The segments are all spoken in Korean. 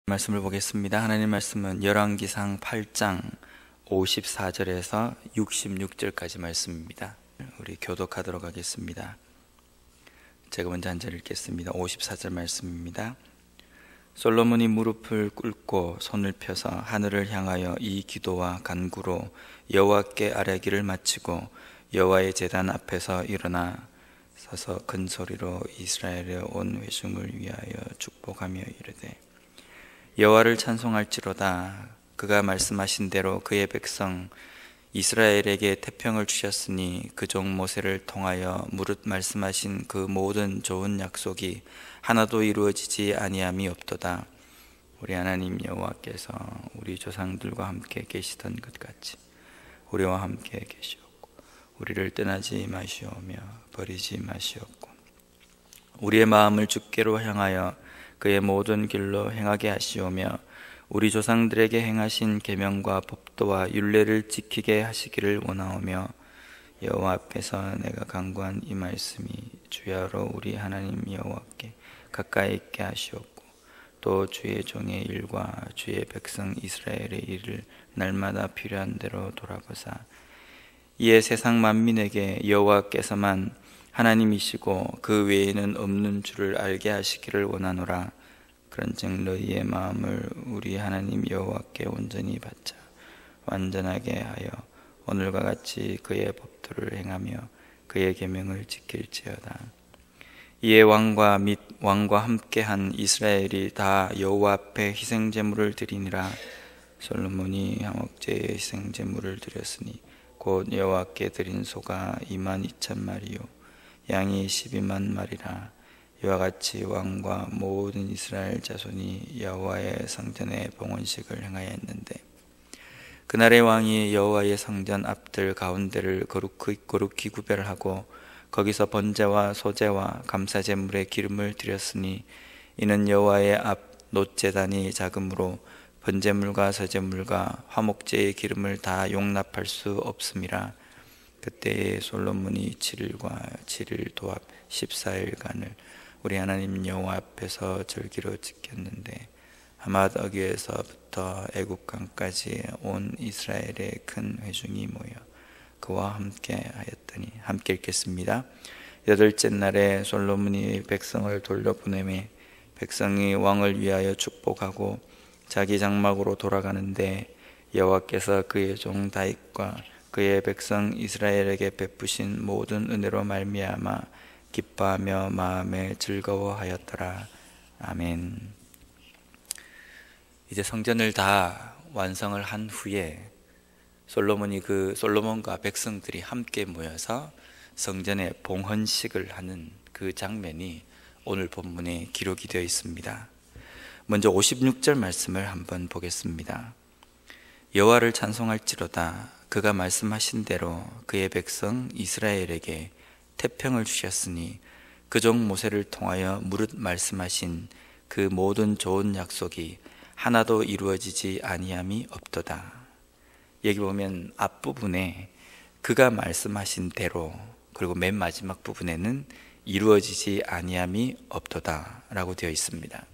말씀을 보겠습니다. 하나님 말씀은 열왕기상 8장 54절에서 66절까지 말씀입니다. 우리 교독하도록 하겠습니다. 제가 먼저 한 절 읽겠습니다. 54절 말씀입니다. 솔로몬이 무릎을 꿇고 손을 펴서 하늘을 향하여 이 기도와 간구로 여호와께 아뢰기를 마치고 여호와의 제단 앞에서 일어나 서서 큰 소리로 이스라엘의 온 회중을 위하여 축복하며 이르되 여호와를 찬송할지로다. 그가 말씀하신 대로 그의 백성 이스라엘에게 태평을 주셨으니 그 종 모세를 통하여 무릇 말씀하신 그 모든 좋은 약속이 하나도 이루어지지 아니함이 없도다. 우리 하나님 여호와께서 우리 조상들과 함께 계시던 것 같이 우리와 함께 계시옵고 우리를 떠나지 마시오며 버리지 마시옵고 우리의 마음을 주께로 향하여 그의 모든 길로 행하게 하시오며 우리 조상들에게 행하신 계명과 법도와 율례를 지키게 하시기를 원하오며 여호와 앞에서 내가 간구한 이 말씀이 주야로 우리 하나님 여호와께 가까이 있게 하시옵고 또 주의 종의 일과 주의 백성 이스라엘의 일을 날마다 필요한 대로 돌아보사 이에 세상 만민에게 여호와께서만 하나님이시고 그 외에는 없는 줄을 알게 하시기를 원하노라. 그런즉 너희의 마음을 우리 하나님 여호와께 온전히 바쳐 완전하게 하여 오늘과 같이 그의 법도를 행하며 그의 계명을 지킬지어다. 이에 왕과 및 왕과 함께한 이스라엘이 다 여호와 앞에 희생 제물을 드리니라. 솔로몬이 향옥제의 희생 제물을 드렸으니 곧 여호와께 드린 소가 22,000마리요 양이 12만 마리라. 이와 같이 왕과 모든 이스라엘 자손이 여호와의 성전에 봉헌식을 행하였는데 그날의 왕이 여호와의 성전 앞들 가운데를 거룩히 구별하고 거기서 번제와 소제와 감사제물의 기름을 드렸으니 이는 여호와의 앞 놋제단이 작으므로 번제물과 소제물과 화목제의 기름을 다 용납할 수 없음이라. 그때에 솔로몬이 7일과 7일 도합 14일간을 우리 하나님 여호와 앞에서 절기로 지켰는데 하맛 어귀에서부터 애국강까지 온 이스라엘의 큰 회중이 모여 그와 함께 하였더니 함께 읽겠습니다. 여덟째 날에 솔로몬이 백성을 돌려보내매 백성이 왕을 위하여 축복하고 자기 장막으로 돌아가는데 여호와께서 그의 종 다윗과 그의 백성 이스라엘에게 베푸신 모든 은혜로 말미암아 기뻐하며 마음에 즐거워하였더라. 아멘. 이제 성전을 다 완성을 한 후에 솔로몬과 백성들이 함께 모여서 성전에 봉헌식을 하는 그 장면이 오늘 본문에 기록이 되어 있습니다. 먼저 56절 말씀을 한번 보겠습니다. 여호와를 찬송할지로다. 그가 말씀하신 대로 그의 백성 이스라엘에게 태평을 주셨으니 그 종 모세를 통하여 무릇 말씀하신 그 모든 좋은 약속이 하나도 이루어지지 아니함이 없도다. 여기 보면 앞부분에 그가 말씀하신 대로 그리고 맨 마지막 부분에는 이루어지지 아니함이 없도다 라고 되어 있습니다.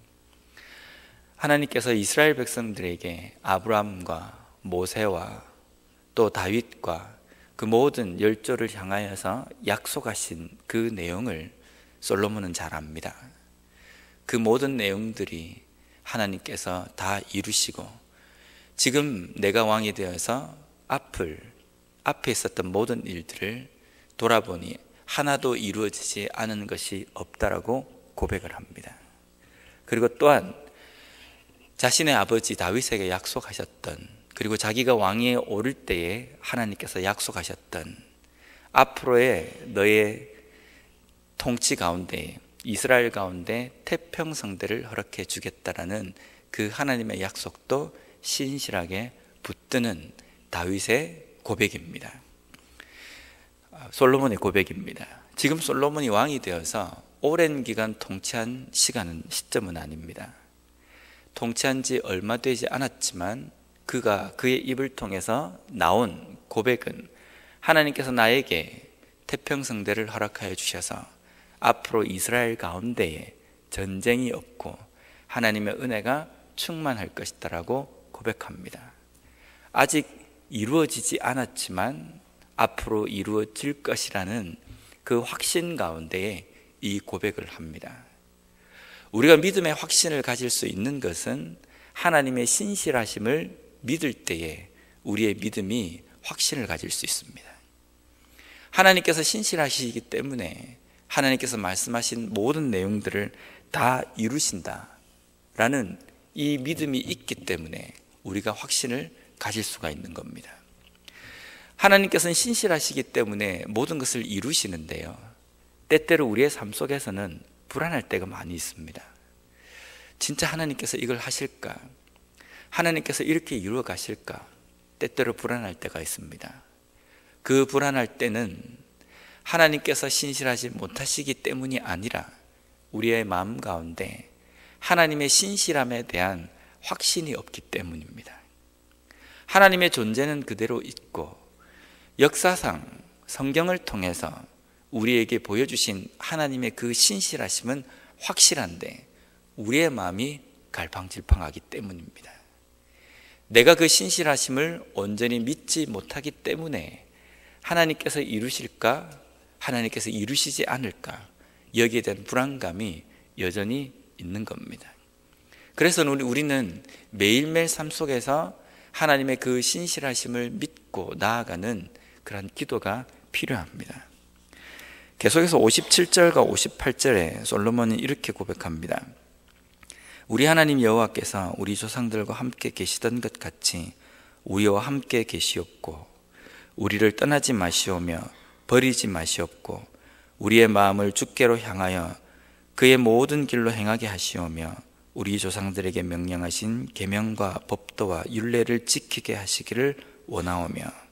하나님께서 이스라엘 백성들에게 아브라함과 모세와 또 다윗과 그 모든 열조를 향하여서 약속하신 그 내용을 솔로몬은 잘 압니다. 그 모든 내용들이 하나님께서 다 이루시고 지금 내가 왕이 되어서 앞에 있었던 모든 일들을 돌아보니 하나도 이루어지지 않은 것이 없다라고 고백을 합니다. 그리고 또한 자신의 아버지 다윗에게 약속하셨던 그리고 자기가 왕위에 오를 때에 하나님께서 약속하셨던 앞으로의 너의 통치 가운데 이스라엘 가운데 태평성대를 허락해 주겠다라는 그 하나님의 약속도 신실하게 붙드는 다윗의 고백입니다. 솔로몬의 고백입니다. 지금 솔로몬이 왕이 되어서 오랜 기간 통치한 시점은 아닙니다. 통치한 지 얼마 되지 않았지만 그의 입을 통해서 나온 고백은 하나님께서 나에게 태평성대를 허락하여 주셔서 앞으로 이스라엘 가운데에 전쟁이 없고 하나님의 은혜가 충만할 것이다 라고 고백합니다. 아직 이루어지지 않았지만 앞으로 이루어질 것이라는 그 확신 가운데에 이 고백을 합니다. 우리가 믿음의 확신을 가질 수 있는 것은 하나님의 신실하심을 믿을 때에 우리의 믿음이 확신을 가질 수 있습니다. 하나님께서 신실하시기 때문에 하나님께서 말씀하신 모든 내용들을 다 이루신다라는 이 믿음이 있기 때문에 우리가 확신을 가질 수가 있는 겁니다. 하나님께서는 신실하시기 때문에 모든 것을 이루시는데요, 때때로 우리의 삶 속에서는 불안할 때가 많이 있습니다. 진짜 하나님께서 이걸 하실까? 하나님께서 이렇게 이루어 가실까? 때때로 불안할 때가 있습니다. 그 불안할 때는 하나님께서 신실하지 못하시기 때문이 아니라 우리의 마음 가운데 하나님의 신실함에 대한 확신이 없기 때문입니다. 하나님의 존재는 그대로 있고 역사상 성경을 통해서 우리에게 보여주신 하나님의 그 신실하심은 확실한데 우리의 마음이 갈팡질팡하기 때문입니다. 내가 그 신실하심을 온전히 믿지 못하기 때문에 하나님께서 이루실까? 하나님께서 이루시지 않을까? 여기에 대한 불안감이 여전히 있는 겁니다. 그래서 우리는 매일매일 삶 속에서 하나님의 그 신실하심을 믿고 나아가는 그런 기도가 필요합니다. 계속해서 57절과 58절에 솔로몬은 이렇게 고백합니다. 우리 하나님 여호와께서 우리 조상들과 함께 계시던 것 같이 우리와 함께 계시옵고 우리를 떠나지 마시오며 버리지 마시옵고 우리의 마음을 주께로 향하여 그의 모든 길로 행하게 하시오며 우리 조상들에게 명령하신 계명과 법도와 율례를 지키게 하시기를 원하오며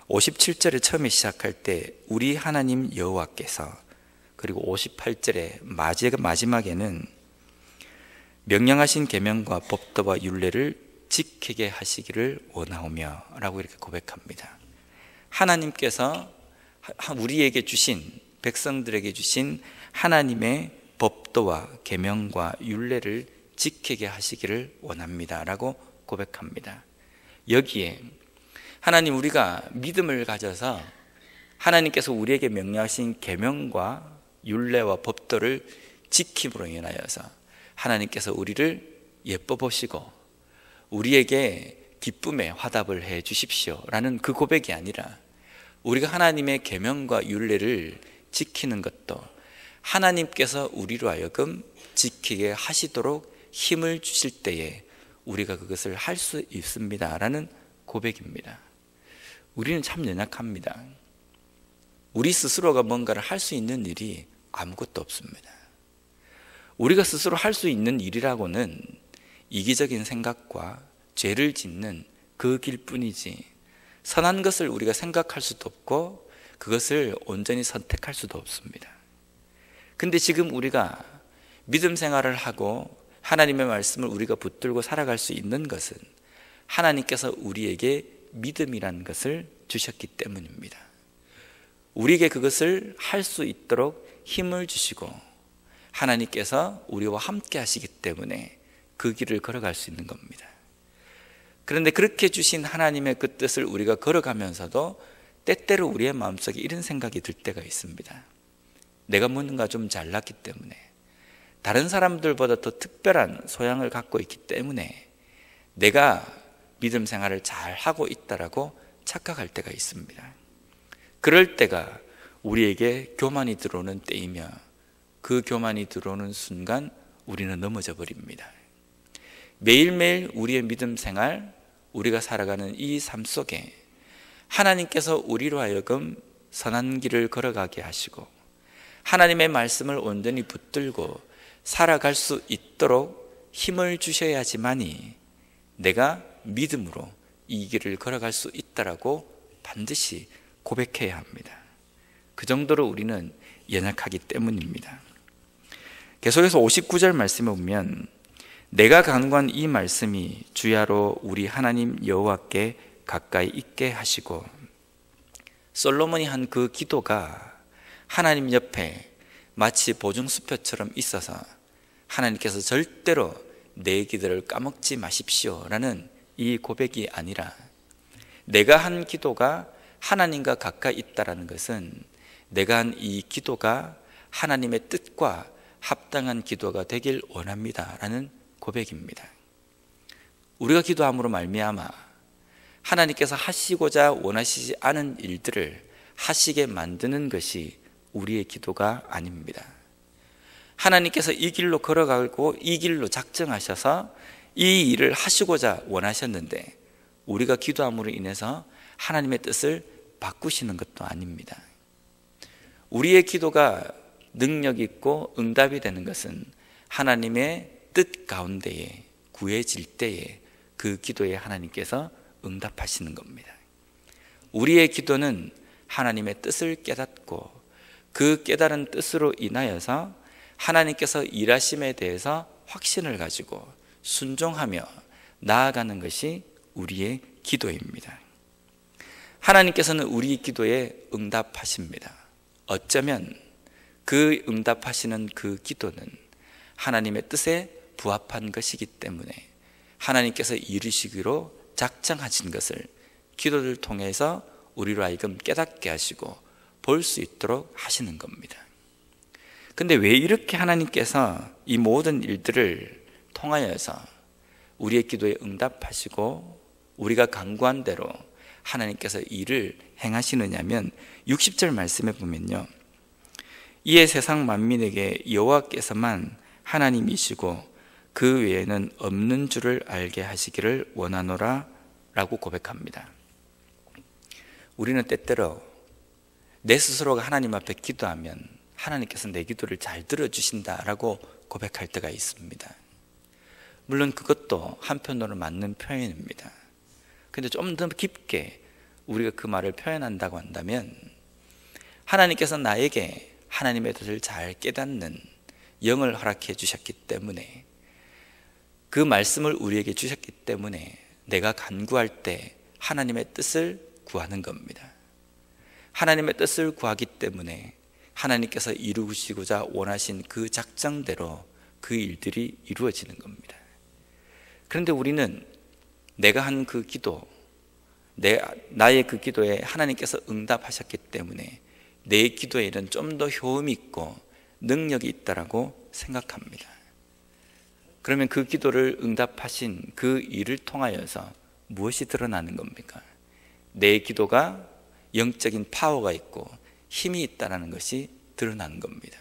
57절에 처음에 시작할 때 우리 하나님 여호와께서, 그리고 58절에 마지막에는 명령하신 계명과 법도와 율례를 지키게 하시기를 원하오며 라고 이렇게 고백합니다. 하나님께서 우리에게 주신, 백성들에게 주신 하나님의 법도와 계명과 율례를 지키게 하시기를 원합니다 라고 고백합니다. 여기에 하나님, 우리가 믿음을 가져서 하나님께서 우리에게 명령하신 계명과 율례와 법도를 지킴으로 인하여서 하나님께서 우리를 예뻐 보시고 우리에게 기쁨의 화답을 해 주십시오 라는 그 고백이 아니라, 우리가 하나님의 계명과 율례를 지키는 것도 하나님께서 우리로 하여금 지키게 하시도록 힘을 주실 때에 우리가 그것을 할 수 있습니다 라는 고백입니다. 우리는 참 연약합니다. 우리 스스로가 뭔가를 할 수 있는 일이 아무것도 없습니다. 우리가 스스로 할 수 있는 일이라고는 이기적인 생각과 죄를 짓는 그 길뿐이지, 선한 것을 우리가 생각할 수도 없고 그것을 온전히 선택할 수도 없습니다. 근데 지금 우리가 믿음 생활을 하고 하나님의 말씀을 우리가 붙들고 살아갈 수 있는 것은 하나님께서 우리에게 믿음이라는 것을 주셨기 때문입니다. 우리에게 그것을 할 수 있도록 힘을 주시고 하나님께서 우리와 함께 하시기 때문에 그 길을 걸어갈 수 있는 겁니다. 그런데 그렇게 주신 하나님의 그 뜻을 우리가 걸어가면서도 때때로 우리의 마음속에 이런 생각이 들 때가 있습니다. 내가 뭔가 좀 잘났기 때문에, 다른 사람들보다 더 특별한 소양을 갖고 있기 때문에 내가 믿음 생활을 잘 하고 있다라고 착각할 때가 있습니다. 그럴 때가 우리에게 교만이 들어오는 때이며, 그 교만이 들어오는 순간 우리는 넘어져 버립니다. 매일매일 우리의 믿음 생활, 우리가 살아가는 이 삶 속에 하나님께서 우리로 하여금 선한 길을 걸어가게 하시고 하나님의 말씀을 온전히 붙들고 살아갈 수 있도록 힘을 주셔야지만이 내가 믿음으로 이 길을 걸어갈 수 있다라고 반드시 고백해야 합니다. 그 정도로 우리는 연약하기 때문입니다. 계속해서 59절 말씀에 보면 내가 간구한 이 말씀이 주야로 우리 하나님 여호와께 가까이 있게 하시고, 솔로몬이 한 그 기도가 하나님 옆에 마치 보증수표처럼 있어서 하나님께서 절대로 내 기도를 까먹지 마십시오 라는 이 고백이 아니라, 내가 한 기도가 하나님과 가까이 있다는 것은 내가 한 이 기도가 하나님의 뜻과 합당한 기도가 되길 원합니다 라는 고백입니다. 우리가 기도함으로 말미암아 하나님께서 하시고자 원하시지 않은 일들을 하시게 만드는 것이 우리의 기도가 아닙니다. 하나님께서 이 길로 걸어가고 이 길로 작정하셔서 이 일을 하시고자 원하셨는데, 우리가 기도함으로 인해서 하나님의 뜻을 바꾸시는 것도 아닙니다. 우리의 기도가 능력 있고 응답이 되는 것은 하나님의 뜻 가운데에 구해질 때에 그 기도에 하나님께서 응답하시는 겁니다. 우리의 기도는 하나님의 뜻을 깨닫고 그 깨달은 뜻으로 인하여서 하나님께서 일하심에 대해서 확신을 가지고 순종하며 나아가는 것이 우리의 기도입니다. 하나님께서는 우리 기도에 응답하십니다. 어쩌면 그 응답하시는 그 기도는 하나님의 뜻에 부합한 것이기 때문에 하나님께서 이루시기로 작정하신 것을 기도를 통해서 우리로 하여금 깨닫게 하시고 볼 수 있도록 하시는 겁니다. 근데 왜 이렇게 하나님께서 이 모든 일들을 통하여서 우리의 기도에 응답하시고 우리가 간구한 대로 하나님께서 일을 행하시느냐면, 60절 말씀에 보면요, 이에 세상 만민에게 여호와께서만 하나님이시고 그 외에는 없는 줄을 알게 하시기를 원하노라 라고 고백합니다. 우리는 때때로 내 스스로가 하나님 앞에 기도하면 하나님께서 내 기도를 잘 들어주신다라고 고백할 때가 있습니다. 물론 그것도 한편으로 맞는 표현입니다. 근데 좀 더 깊게 우리가 그 말을 표현한다고 한다면, 하나님께서 나에게 하나님의 뜻을 잘 깨닫는 영을 허락해 주셨기 때문에, 그 말씀을 우리에게 주셨기 때문에 내가 간구할 때 하나님의 뜻을 구하는 겁니다. 하나님의 뜻을 구하기 때문에 하나님께서 이루시고자 원하신 그 작정대로 그 일들이 이루어지는 겁니다. 그런데 우리는 내가 한 그 기도, 나의 그 기도에 하나님께서 응답하셨기 때문에 내 기도에는 좀 더 효험이 있고 능력이 있다라고 생각합니다. 그러면 그 기도를 응답하신 그 일을 통하여서 무엇이 드러나는 겁니까? 내 기도가 영적인 파워가 있고 힘이 있다는 것이 드러나는 겁니다.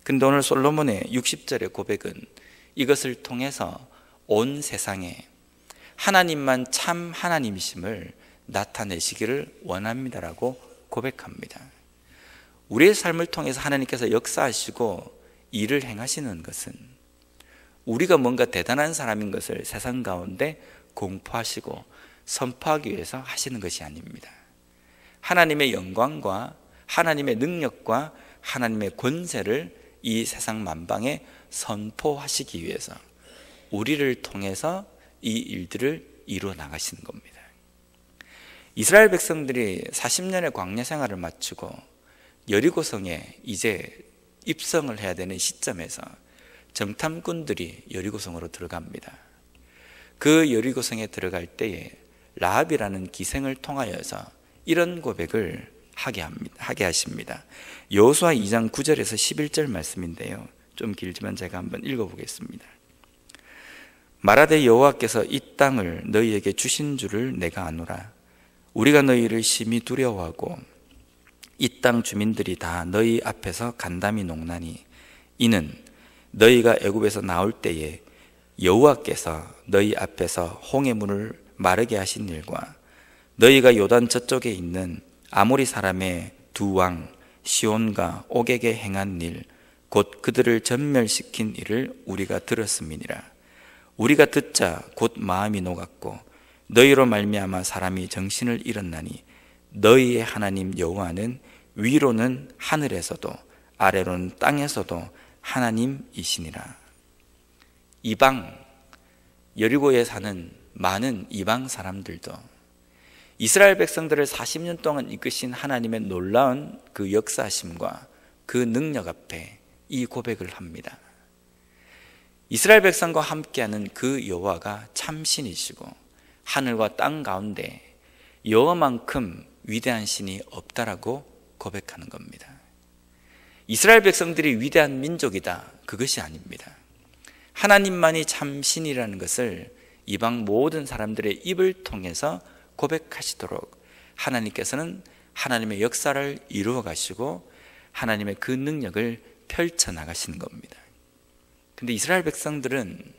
근데 오늘 솔로몬의 60절의 고백은 이것을 통해서 온 세상에 하나님만 참 하나님이심을 나타내시기를 원합니다라고 고백합니다. 우리의 삶을 통해서 하나님께서 역사하시고 일을 행하시는 것은 우리가 뭔가 대단한 사람인 것을 세상 가운데 공포하시고 선포하기 위해서 하시는 것이 아닙니다. 하나님의 영광과 하나님의 능력과 하나님의 권세를 이 세상 만방에 선포하시기 위해서 우리를 통해서 이 일들을 이루어 나가시는 겁니다. 이스라엘 백성들이 40년의 광야 생활을 마치고 여리고성에 이제 입성을 해야 되는 시점에서 정탐꾼들이 여리고성으로 들어갑니다. 그 여리고성에 들어갈 때에 라합이라는 기생을 통하여서 이런 고백을 하게 하십니다. 여호수아 2장 9절에서 11절 말씀인데요, 좀 길지만 제가 한번 읽어보겠습니다. 말하되 여호와께서 이 땅을 너희에게 주신 줄을 내가 아노라. 우리가 너희를 심히 두려워하고 이 땅 주민들이 다 너희 앞에서 간담이 녹나니, 이는 너희가 애굽에서 나올 때에 여호와께서 너희 앞에서 홍해물을 마르게 하신 일과 너희가 요단 저쪽에 있는 아모리 사람의 두 왕 시온과 옥에게 행한 일, 곧 그들을 전멸시킨 일을 우리가 들었음이니라. 우리가 듣자 곧 마음이 녹았고 너희로 말미암아 사람이 정신을 잃었나니, 너희의 하나님 여호와는 위로는 하늘에서도 아래로는 땅에서도 하나님이시니라. 이방, 여리고에 사는 많은 이방 사람들도 이스라엘 백성들을 40년 동안 이끄신 하나님의 놀라운 그 역사하심과 그 능력 앞에 이 고백을 합니다. 이스라엘 백성과 함께하는 그 여호와가 참 신이시고 하늘과 땅 가운데 여호와만큼 위대한 신이 없다라고 고백하는 겁니다. 이스라엘 백성들이 위대한 민족이다, 그것이 아닙니다. 하나님만이 참 신이라는 것을 이방 모든 사람들의 입을 통해서 고백하시도록 하나님께서는 하나님의 역사를 이루어 가시고 하나님의 그 능력을 펼쳐나가시는 겁니다. 근데 이스라엘 백성들은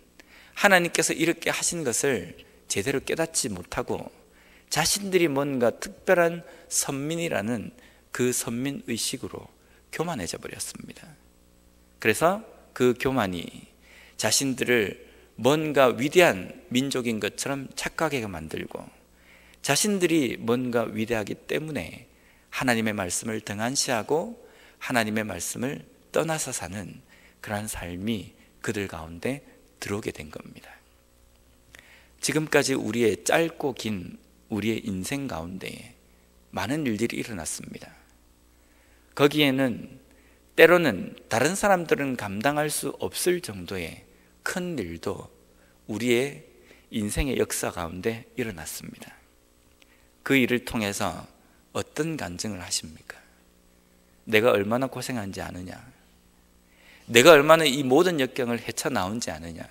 하나님께서 이렇게 하신 것을 제대로 깨닫지 못하고 자신들이 뭔가 특별한 선민이라는 그 선민의식으로 교만해져 버렸습니다. 그래서 그 교만이 자신들을 뭔가 위대한 민족인 것처럼 착각하게 만들고 자신들이 뭔가 위대하기 때문에 하나님의 말씀을 등한시하고 하나님의 말씀을 떠나서 사는 그러한 삶이 그들 가운데 들어오게 된 겁니다. 지금까지 우리의 짧고 긴 우리의 인생 가운데 많은 일들이 일어났습니다. 거기에는 때로는 다른 사람들은 감당할 수 없을 정도의 큰 일도 우리의 인생의 역사 가운데 일어났습니다. 그 일을 통해서 어떤 간증을 하십니까? 내가 얼마나 고생한지 아느냐? 내가 얼마나 이 모든 역경을 헤쳐나온지 아느냐?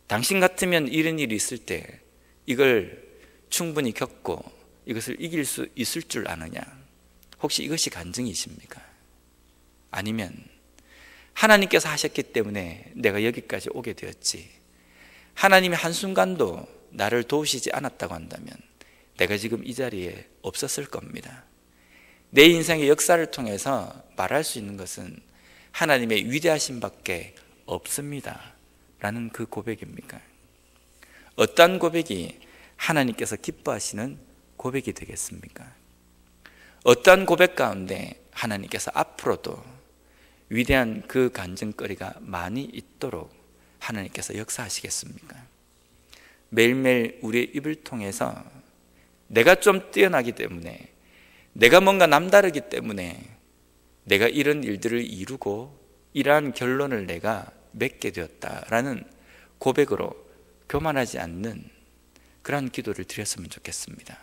당신 같으면 이런 일이 있을 때 이걸 충분히 겪고 이것을 이길 수 있을 줄 아느냐? 혹시 이것이 간증이십니까? 아니면 하나님께서 하셨기 때문에 내가 여기까지 오게 되었지, 하나님이 한순간도 나를 도우시지 않았다고 한다면 내가 지금 이 자리에 없었을 겁니다. 내 인생의 역사를 통해서 말할 수 있는 것은 하나님의 위대하심 밖에 없습니다 라는 그 고백입니까? 어떠한 고백이 하나님께서 기뻐하시는 고백이 되겠습니까? 어떠한 고백 가운데 하나님께서 앞으로도 위대한 그 간증거리가 많이 있도록 하나님께서 역사하시겠습니까? 매일매일 우리의 입을 통해서 내가 좀 뛰어나기 때문에, 내가 뭔가 남다르기 때문에 내가 이런 일들을 이루고 이러한 결론을 내가 맺게 되었다라는 고백으로 교만하지 않는 그런 기도를 드렸으면 좋겠습니다.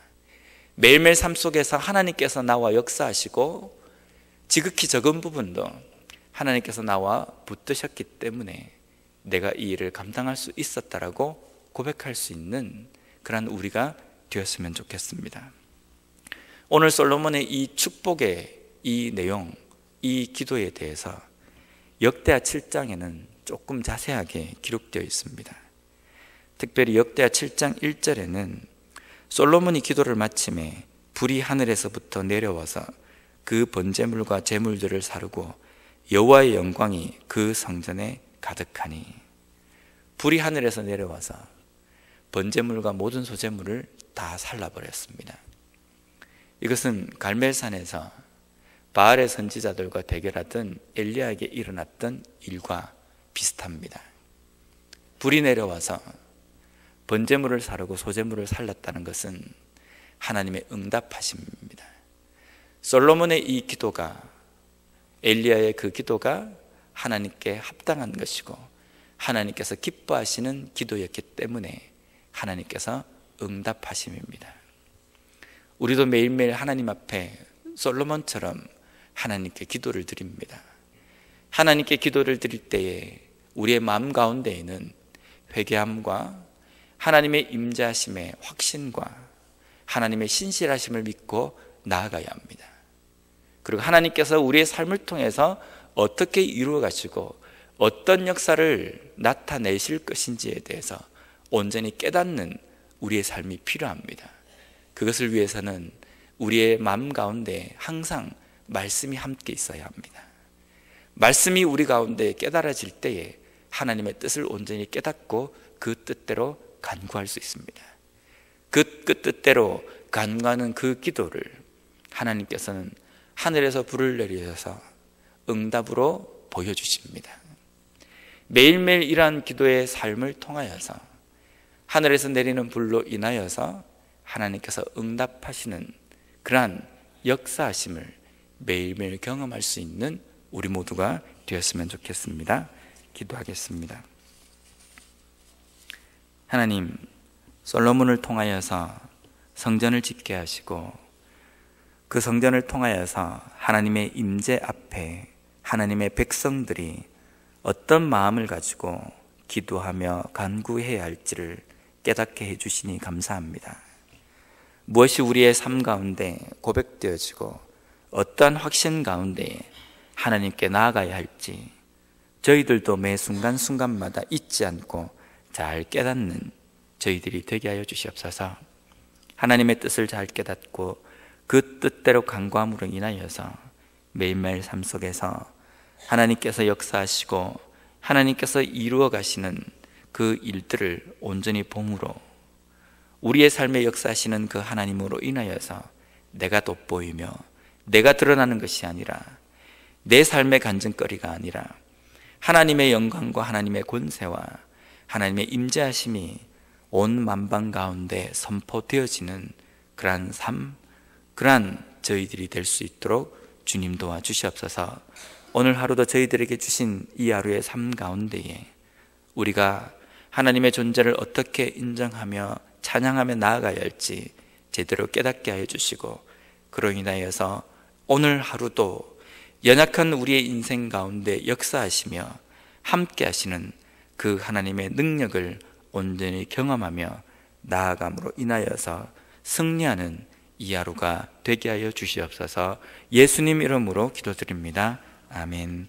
매일매일 삶 속에서 하나님께서 나와 역사하시고 지극히 적은 부분도 하나님께서 나와 붙드셨기 때문에 내가 이 일을 감당할 수 있었다라고 고백할 수 있는 그런 우리가 되었으면 좋겠습니다. 오늘 솔로몬의 이 축복의 이 내용, 이 기도에 대해서 역대하 7장에는 조금 자세하게 기록되어 있습니다. 특별히 역대하 7장 1절에는 솔로몬이 기도를 마침에 불이 하늘에서부터 내려와서 그 번제물과 제물들을 사르고 여호와의 영광이 그 성전에 가득하니, 불이 하늘에서 내려와서 번제물과 모든 소제물을 다 살라버렸습니다. 이것은 갈멜산에서 바알의 선지자들과 대결하던 엘리야에게 일어났던 일과 비슷합니다. 불이 내려와서 번제물을 사르고 소제물을 살랐다는 것은 하나님의 응답하심입니다. 솔로몬의 이 기도가, 엘리야의 그 기도가 하나님께 합당한 것이고 하나님께서 기뻐하시는 기도였기 때문에 하나님께서 응답하심입니다. 우리도 매일매일 하나님 앞에 솔로몬처럼 하나님께 기도를 드립니다. 하나님께 기도를 드릴 때에 우리의 마음 가운데에는 회개함과 하나님의 임재하심의 확신과 하나님의 신실하심을 믿고 나아가야 합니다. 그리고 하나님께서 우리의 삶을 통해서 어떻게 이루어 가시고 어떤 역사를 나타내실 것인지에 대해서 온전히 깨닫는 우리의 삶이 필요합니다. 그것을 위해서는 우리의 마음 가운데 항상 말씀이 함께 있어야 합니다. 말씀이 우리 가운데 깨달아질 때에 하나님의 뜻을 온전히 깨닫고 그 뜻대로 간구할 수 있습니다. 그 뜻대로 간구하는 그 기도를 하나님께서는 하늘에서 불을 내리셔서 응답으로 보여주십니다. 매일매일 이러한 기도의 삶을 통하여서 하늘에서 내리는 불로 인하여서 하나님께서 응답하시는 그러한 역사하심을 매일매일 경험할 수 있는 우리 모두가 되었으면 좋겠습니다. 기도하겠습니다. 하나님, 솔로몬을 통하여서 성전을 짓게 하시고 그 성전을 통하여서 하나님의 임재 앞에 하나님의 백성들이 어떤 마음을 가지고 기도하며 간구해야 할지를 깨닫게 해주시니 감사합니다. 무엇이 우리의 삶 가운데 고백되어지고 어떠한 확신 가운데 하나님께 나아가야 할지 저희들도 매 순간순간마다 잊지 않고 잘 깨닫는 저희들이 되게 하여 주시옵소서. 하나님의 뜻을 잘 깨닫고 그 뜻대로 간구함으로 인하여서 매일매일 삶 속에서 하나님께서 역사하시고 하나님께서 이루어 가시는 그 일들을 온전히 봄으로 우리의 삶에 역사하시는 그 하나님으로 인하여서 내가 돋보이며 내가 드러나는 것이 아니라 내 삶의 간증거리가 아니라 하나님의 영광과 하나님의 권세와 하나님의 임재하심이 온 만방 가운데 선포되어지는 그러한 삶, 그러한 저희들이 될 수 있도록 주님 도와주시옵소서. 오늘 하루도 저희들에게 주신 이 하루의 삶 가운데에 우리가 하나님의 존재를 어떻게 인정하며 찬양하며 나아가야 할지 제대로 깨닫게 하여 주시고 그로 인하여서 오늘 하루도 연약한 우리의 인생 가운데 역사하시며 함께 하시는 그 하나님의 능력을 온전히 경험하며 나아감으로 인하여서 승리하는 이 하루가 되게 하여 주시옵소서. 예수님 이름으로 기도드립니다. 아멘.